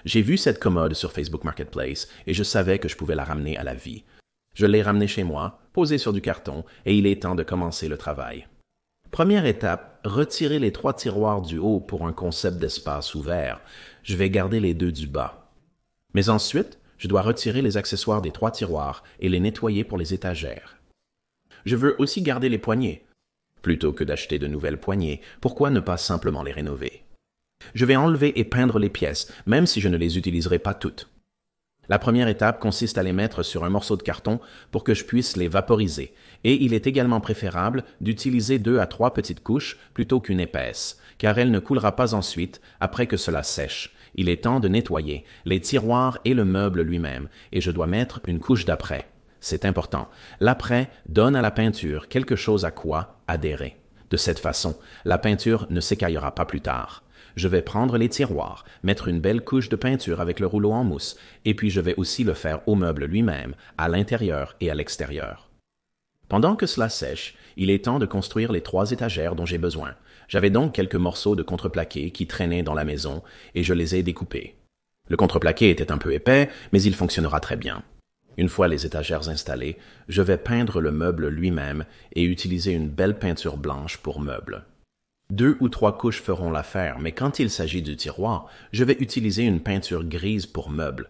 J'ai vu cette commode sur Facebook Marketplace et je savais que je pouvais la ramener à la vie. Je l'ai ramenée chez moi, posée sur du carton, et il est temps de commencer le travail. Première étape, retirer les 3 tiroirs du haut pour un concept d'espace ouvert. Je vais garder les 2 du bas. Mais ensuite, je dois retirer les accessoires des 3 tiroirs et les nettoyer pour les étagères. Je veux aussi garder les poignées. Plutôt que d'acheter de nouvelles poignées, pourquoi ne pas simplement les rénover? Je vais enlever et peindre les pièces, même si je ne les utiliserai pas toutes. La première étape consiste à les mettre sur un morceau de carton pour que je puisse les vaporiser, et il est également préférable d'utiliser 2 à 3 petites couches plutôt qu'une épaisse, car elle ne coulera pas ensuite après que cela sèche. Il est temps de nettoyer les tiroirs et le meuble lui-même, et je dois mettre une couche d'après. C'est important. L'après donne à la peinture quelque chose à quoi adhérer. De cette façon, la peinture ne s'écaillera pas plus tard. Je vais prendre les tiroirs, mettre une belle couche de peinture avec le rouleau en mousse, et puis je vais aussi le faire au meuble lui-même, à l'intérieur et à l'extérieur. Pendant que cela sèche, il est temps de construire les 3 étagères dont j'ai besoin. J'avais donc quelques morceaux de contreplaqué qui traînaient dans la maison, et je les ai découpés. Le contreplaqué était un peu épais, mais il fonctionnera très bien. Une fois les étagères installées, je vais peindre le meuble lui-même et utiliser une belle peinture blanche pour meuble. 2 ou 3 couches feront l'affaire, mais quand il s'agit du tiroir, je vais utiliser une peinture grise pour meuble.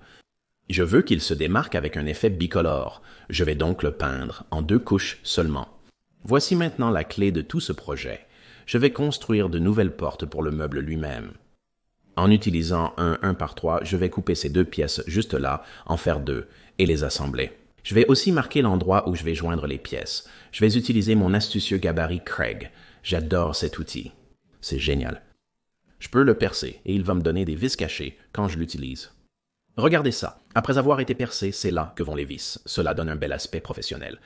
Je veux qu'il se démarque avec un effet bicolore. Je vais donc le peindre en 2 couches seulement. Voici maintenant la clé de tout ce projet. Je vais construire de nouvelles portes pour le meuble lui-même. En utilisant un 1x3, je vais couper ces 2 pièces juste là, en faire 2, et les assembler. Je vais aussi marquer l'endroit où je vais joindre les pièces. Je vais utiliser mon astucieux gabarit Craig. J'adore cet outil. C'est génial. Je peux le percer et il va me donner des vis cachées quand je l'utilise. Regardez ça. Après avoir été percé, c'est là que vont les vis. Cela donne un bel aspect professionnel.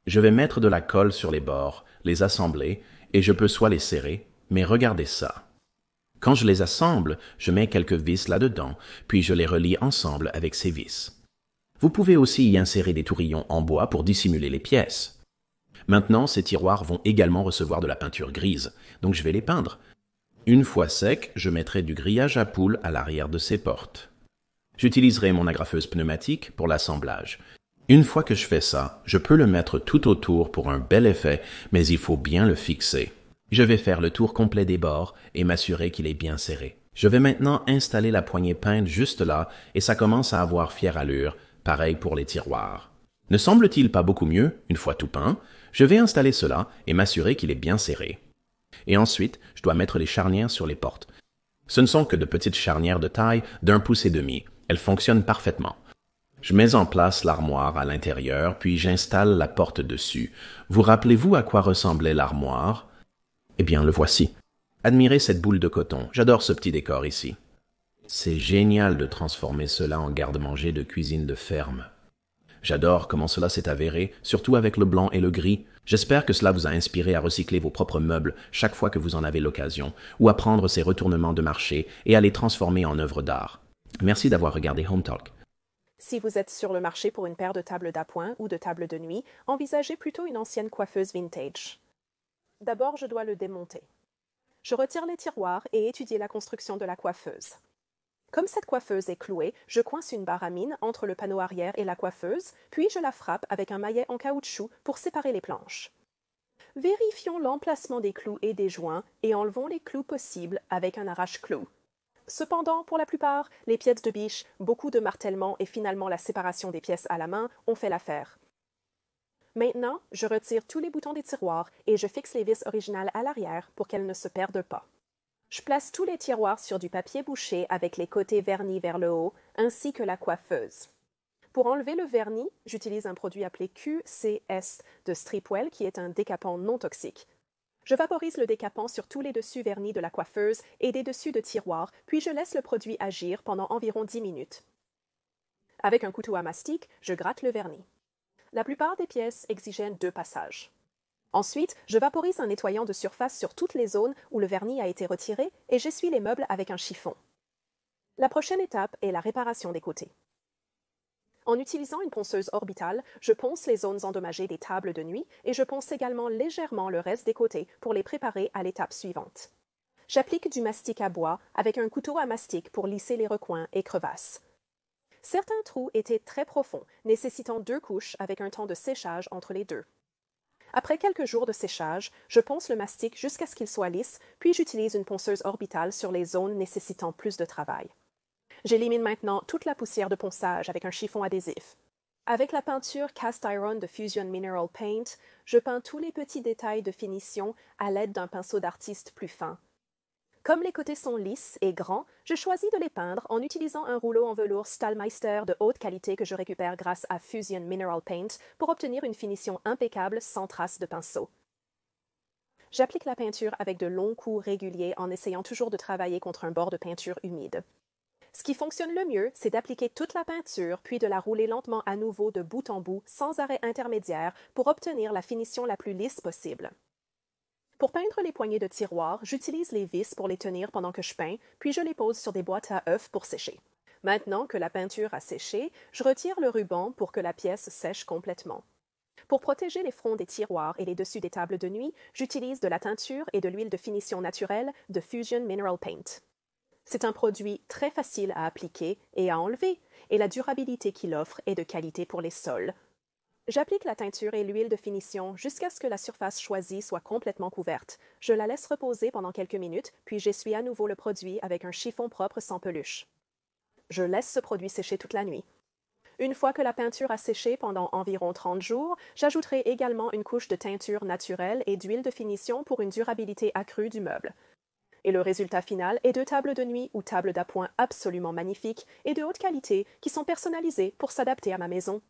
Je vais mettre de la colle sur les bords, les assembler, et je peux soit les serrer, mais regardez ça. Quand je les assemble, je mets quelques vis là-dedans, puis je les relie ensemble avec ces vis. Vous pouvez aussi y insérer des tourillons en bois pour dissimuler les pièces. Maintenant, ces tiroirs vont également recevoir de la peinture grise, donc je vais les peindre. Une fois secs, je mettrai du grillage à poules à l'arrière de ces portes. J'utiliserai mon agrafeuse pneumatique pour l'assemblage. Une fois que je fais ça, je peux le mettre tout autour pour un bel effet, mais il faut bien le fixer. Je vais faire le tour complet des bords et m'assurer qu'il est bien serré. Je vais maintenant installer la poignée peinte juste là et ça commence à avoir fière allure, pareil pour les tiroirs. Ne semble-t-il pas beaucoup mieux, une fois tout peint? Je vais installer cela et m'assurer qu'il est bien serré. Et ensuite, je dois mettre les charnières sur les portes. Ce ne sont que de petites charnières de taille d'1,5 pouce. Elles fonctionnent parfaitement. Je mets en place l'armoire à l'intérieur, puis j'installe la porte dessus. Vous rappelez-vous à quoi ressemblait l'armoire? Eh bien, le voici. Admirez cette boule de coton. J'adore ce petit décor ici. C'est génial de transformer cela en garde-manger de cuisine de ferme. J'adore comment cela s'est avéré, surtout avec le blanc et le gris. J'espère que cela vous a inspiré à recycler vos propres meubles chaque fois que vous en avez l'occasion, ou à prendre ces retournements de marché et à les transformer en œuvres d'art. Merci d'avoir regardé Home Talk. Si vous êtes sur le marché pour une paire de tables d'appoint ou de tables de nuit, envisagez plutôt une ancienne coiffeuse vintage. D'abord, je dois le démonter. Je retire les tiroirs et étudie la construction de la coiffeuse. Comme cette coiffeuse est clouée, je coince une barre à mine entre le panneau arrière et la coiffeuse, puis je la frappe avec un maillet en caoutchouc pour séparer les planches. Vérifions l'emplacement des clous et des joints et enlevons les clous possibles avec un arrache-clous. Cependant, pour la plupart, les pièces de biche, beaucoup de martèlement et finalement la séparation des pièces à la main ont fait l'affaire. Maintenant, je retire tous les boutons des tiroirs et je fixe les vis originales à l'arrière pour qu'elles ne se perdent pas. Je place tous les tiroirs sur du papier bouché avec les côtés vernis vers le haut, ainsi que la coiffeuse. Pour enlever le vernis, j'utilise un produit appelé QCS de Stripwell qui est un décapant non toxique. Je vaporise le décapant sur tous les dessus vernis de la coiffeuse et des dessus de tiroirs, puis je laisse le produit agir pendant environ 10 minutes. Avec un couteau à mastic, je gratte le vernis. La plupart des pièces exigeaient 2 passages. Ensuite, je vaporise un nettoyant de surface sur toutes les zones où le vernis a été retiré et j'essuie les meubles avec un chiffon. La prochaine étape est la réparation des côtés. En utilisant une ponceuse orbitale, je ponce les zones endommagées des tables de nuit et je ponce également légèrement le reste des côtés pour les préparer à l'étape suivante. J'applique du mastic à bois avec un couteau à mastic pour lisser les recoins et crevasses. Certains trous étaient très profonds, nécessitant 2 couches avec un temps de séchage entre les deux. Après quelques jours de séchage, je ponce le mastic jusqu'à ce qu'il soit lisse, puis j'utilise une ponceuse orbitale sur les zones nécessitant plus de travail. J'élimine maintenant toute la poussière de ponçage avec un chiffon adhésif. Avec la peinture Cast Iron de Fusion Mineral Paint, je peins tous les petits détails de finition à l'aide d'un pinceau d'artiste plus fin. Comme les côtés sont lisses et grands, je choisis de les peindre en utilisant un rouleau en velours Stahlmeister de haute qualité que je récupère grâce à Fusion Mineral Paint pour obtenir une finition impeccable sans trace de pinceau. J'applique la peinture avec de longs coups réguliers en essayant toujours de travailler contre un bord de peinture humide. Ce qui fonctionne le mieux, c'est d'appliquer toute la peinture puis de la rouler lentement à nouveau de bout en bout sans arrêt intermédiaire pour obtenir la finition la plus lisse possible. Pour peindre les poignées de tiroirs, j'utilise les vis pour les tenir pendant que je peins, puis je les pose sur des boîtes à œufs pour sécher. Maintenant que la peinture a séché, je retire le ruban pour que la pièce sèche complètement. Pour protéger les fronts des tiroirs et les dessus des tables de nuit, j'utilise de la teinture et de l'huile de finition naturelle de Fusion Mineral Paint. C'est un produit très facile à appliquer et à enlever, et la durabilité qu'il offre est de qualité pour les sols. J'applique la teinture et l'huile de finition jusqu'à ce que la surface choisie soit complètement couverte. Je la laisse reposer pendant quelques minutes, puis j'essuie à nouveau le produit avec un chiffon propre sans peluche. Je laisse ce produit sécher toute la nuit. Une fois que la peinture a séché pendant environ 30 jours, j'ajouterai également une couche de teinture naturelle et d'huile de finition pour une durabilité accrue du meuble. Et le résultat final est 2 tables de nuit ou tables d'appoint absolument magnifiques et de haute qualité qui sont personnalisées pour s'adapter à ma maison.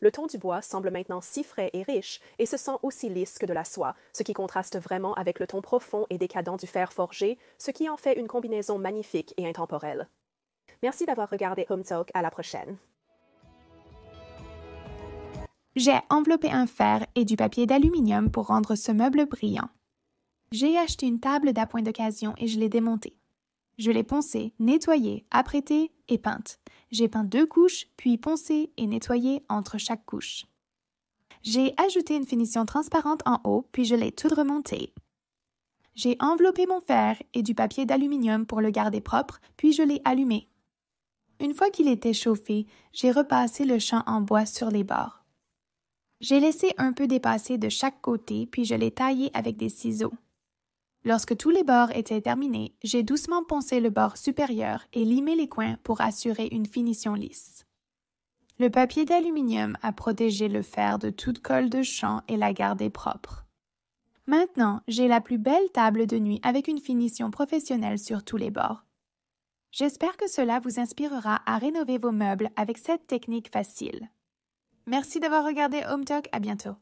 Le ton du bois semble maintenant si frais et riche et se sent aussi lisse que de la soie, ce qui contraste vraiment avec le ton profond et décadent du fer forgé, ce qui en fait une combinaison magnifique et intemporelle. Merci d'avoir regardé Home Talk, à la prochaine. J'ai enveloppé un fer et du papier d'aluminium pour rendre ce meuble brillant. J'ai acheté une table d'appoint d'occasion et je l'ai démontée. Je l'ai poncée, nettoyée, apprêtée et peinte. J'ai peint 2 couches, puis poncé et nettoyé entre chaque couche. J'ai ajouté une finition transparente en haut, puis je l'ai toute remontée. J'ai enveloppé mon fer et du papier d'aluminium pour le garder propre, puis je l'ai allumé. Une fois qu'il était chauffé, j'ai repassé le champ en bois sur les bords. J'ai laissé un peu dépasser de chaque côté, puis je l'ai taillé avec des ciseaux. Lorsque tous les bords étaient terminés, j'ai doucement poncé le bord supérieur et limé les coins pour assurer une finition lisse. Le papier d'aluminium a protégé le fer de toute colle de champ et l'a gardé propre. Maintenant, j'ai la plus belle table de nuit avec une finition professionnelle sur tous les bords. J'espère que cela vous inspirera à rénover vos meubles avec cette technique facile. Merci d'avoir regardé Home Talk, à bientôt.